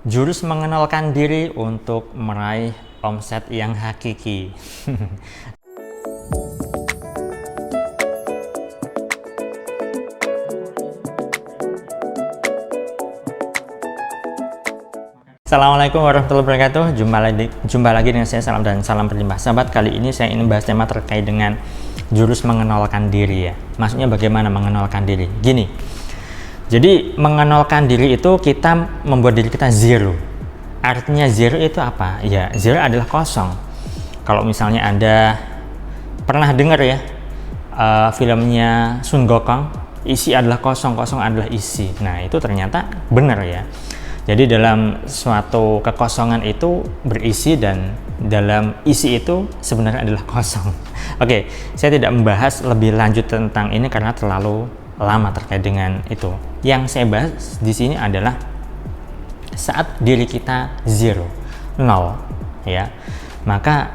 Jurus mengenalkan diri untuk meraih omset yang hakiki. Assalamualaikum warahmatullahi wabarakatuh. Jumpa lagi dengan saya, salam dan salam berlimpah. Sahabat, kali ini saya ingin bahas tema terkait dengan jurus mengenalkan diri ya. Maksudnya bagaimana mengenalkan diri? Gini. Jadi mengenalkan diri itu kita membuat diri kita zero. Artinya zero itu apa? Ya, zero adalah kosong. Kalau misalnya Anda pernah dengar ya filmnya Sun Gokong, isi adalah kosong, kosong adalah isi. Nah, itu ternyata benar ya. Jadi dalam suatu kekosongan itu berisi dan dalam isi itu sebenarnya adalah kosong. Oke, saya tidak membahas lebih lanjut tentang ini karena terlalu lama terkait dengan itu. Yang saya bahas di sini adalah saat diri kita zero, nol, ya, maka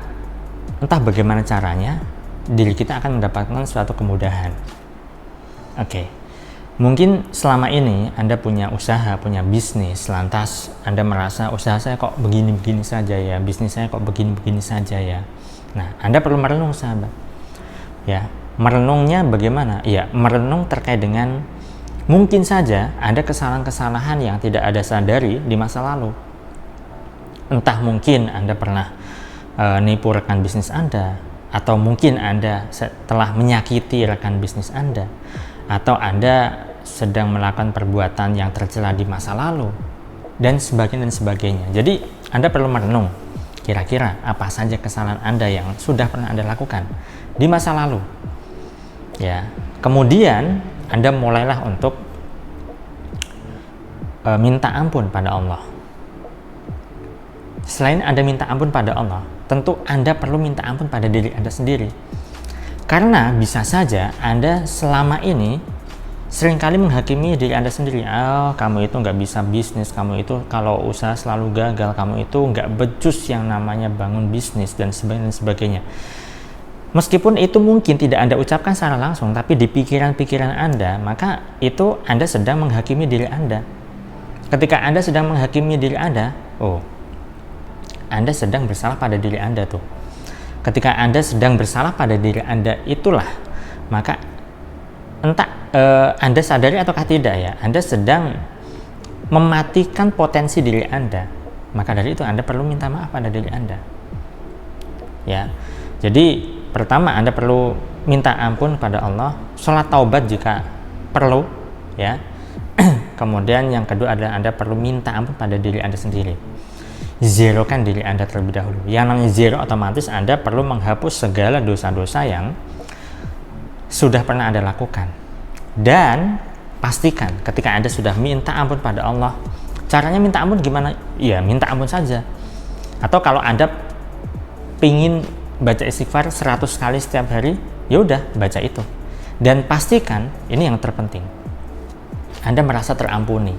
entah bagaimana caranya diri kita akan mendapatkan suatu kemudahan. Oke. Mungkin selama ini Anda punya usaha, punya bisnis, lantas Anda merasa usaha saya kok begini-begini saja ya, bisnis saya kok begini-begini saja ya. Nah, Anda perlu merenung, sahabat. Ya, merenungnya bagaimana? Ya, merenung terkait dengan mungkin saja ada kesalahan-kesalahan yang tidak Anda sadari di masa lalu. Entah mungkin Anda pernah nipu rekan bisnis Anda, atau mungkin Anda telah menyakiti rekan bisnis Anda, atau Anda sedang melakukan perbuatan yang tercela di masa lalu, dan sebagainya. Jadi Anda perlu merenung kira-kira apa saja kesalahan Anda yang sudah pernah Anda lakukan di masa lalu. Ya, kemudian Anda mulailah untuk minta ampun pada Allah. Selain Anda minta ampun pada Allah, tentu Anda perlu minta ampun pada diri Anda sendiri. Karena bisa saja Anda selama ini seringkali menghakimi diri Anda sendiri. Oh, kamu itu nggak bisa bisnis, kamu itu kalau usaha selalu gagal, kamu itu nggak becus yang namanya bangun bisnis, dan sebagainya. Meskipun itu mungkin tidak Anda ucapkan secara langsung, tapi di pikiran-pikiran Anda, maka itu Anda sedang menghakimi diri Anda. Ketika Anda sedang menghakimi diri Anda, oh, Anda sedang bersalah pada diri Anda tuh. Ketika Anda sedang bersalah pada diri Anda itulah, maka entah Anda sadari ataukah tidak ya, Anda sedang mematikan potensi diri Anda. Maka dari itu Anda perlu minta maaf pada diri Anda. Ya. Jadi pertama Anda perlu minta ampun pada Allah, sholat taubat jika perlu, ya. Kemudian yang kedua adalah Anda perlu minta ampun pada diri Anda sendiri. Zerokan diri Anda terlebih dahulu. Yang namanya zero otomatis Anda perlu menghapus segala dosa-dosa yang sudah pernah Anda lakukan. Dan pastikan ketika Anda sudah minta ampun pada Allah, caranya minta ampun gimana? Ya, minta ampun saja. Atau kalau Anda pingin baca istighfar 100 kali setiap hari, ya udah baca itu. Dan pastikan, ini yang terpenting, Anda merasa terampuni.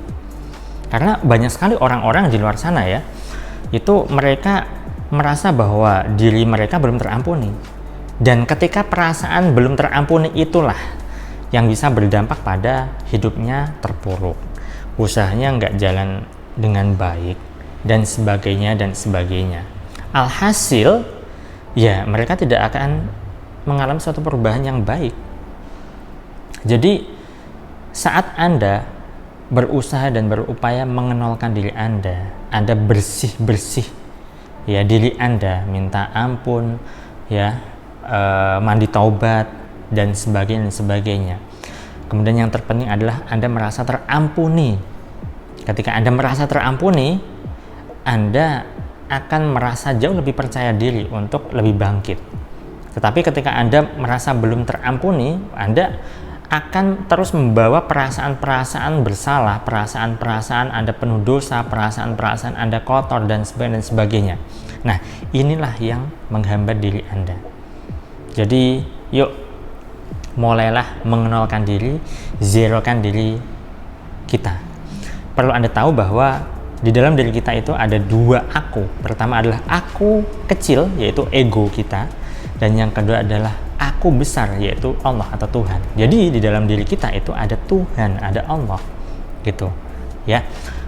Karena banyak sekali orang-orang di luar sana ya, itu mereka merasa bahwa diri mereka belum terampuni. Dan ketika perasaan belum terampuni itulah yang bisa berdampak pada hidupnya terpuruk, usahanya nggak jalan dengan baik, dan sebagainya. Alhasil, ya mereka tidak akan mengalami suatu perubahan yang baik. Jadi, saat Anda berusaha dan berupaya mengenalkan diri Anda bersih-bersih ya diri Anda, minta ampun, ya, mandi taubat, dan sebagainya. Kemudian yang terpenting adalah Anda merasa terampuni. Ketika Anda merasa terampuni, Anda akan merasa jauh lebih percaya diri untuk lebih bangkit. Tetapi ketika Anda merasa belum terampuni, Anda akan terus membawa perasaan-perasaan bersalah, perasaan-perasaan Anda penuh dosa, perasaan-perasaan Anda kotor, dan sebagainya. Nah, inilah yang menghambat diri Anda. Jadi, yuk mulailah mengenalkan diri, zerokan diri kita. Perlu Anda tahu bahwa di dalam diri kita itu ada dua aku. Pertama adalah aku kecil, yaitu ego kita, dan yang kedua adalah aku besar, yaitu Allah atau Tuhan. Jadi di dalam diri kita itu ada Tuhan, ada Allah, gitu ya.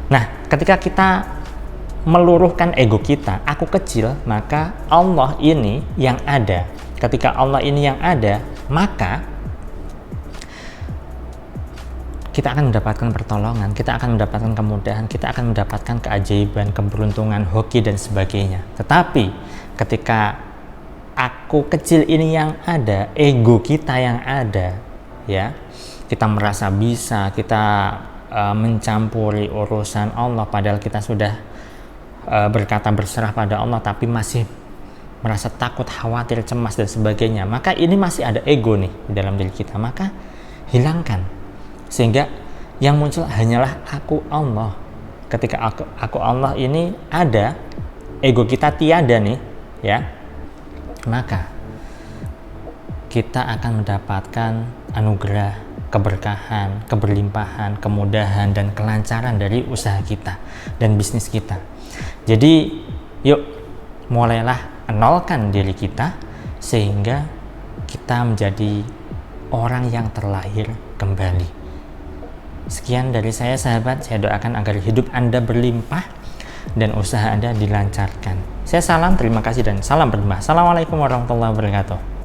Nah, ketika kita meluruhkan ego kita, aku kecil, maka Allah ini yang ada. Ketika Allah ini yang ada, maka kita akan mendapatkan pertolongan, kita akan mendapatkan kemudahan, kita akan mendapatkan keajaiban, keberuntungan, hoki dan sebagainya. Tetapi ketika aku kecil ini yang ada, ego kita yang ada, ya, kita merasa bisa, kita mencampuri urusan Allah, padahal kita sudah berkata berserah pada Allah, tapi masih merasa takut, khawatir, cemas dan sebagainya, maka ini masih ada ego nih di dalam diri kita. Maka hilangkan, sehingga yang muncul hanyalah aku Allah. Ketika aku Allah ini ada, ego kita tiada nih, ya, maka kita akan mendapatkan anugerah, keberkahan, keberlimpahan, kemudahan dan kelancaran dari usaha kita dan bisnis kita. Jadi yuk mulailah nolkan diri kita sehingga kita menjadi orang yang terlahir kembali. Sekian dari saya sahabat, saya doakan agar hidup Anda berlimpah dan usaha Anda dilancarkan. Saya salam, terima kasih dan salam berlimpah. Assalamualaikum warahmatullahi wabarakatuh.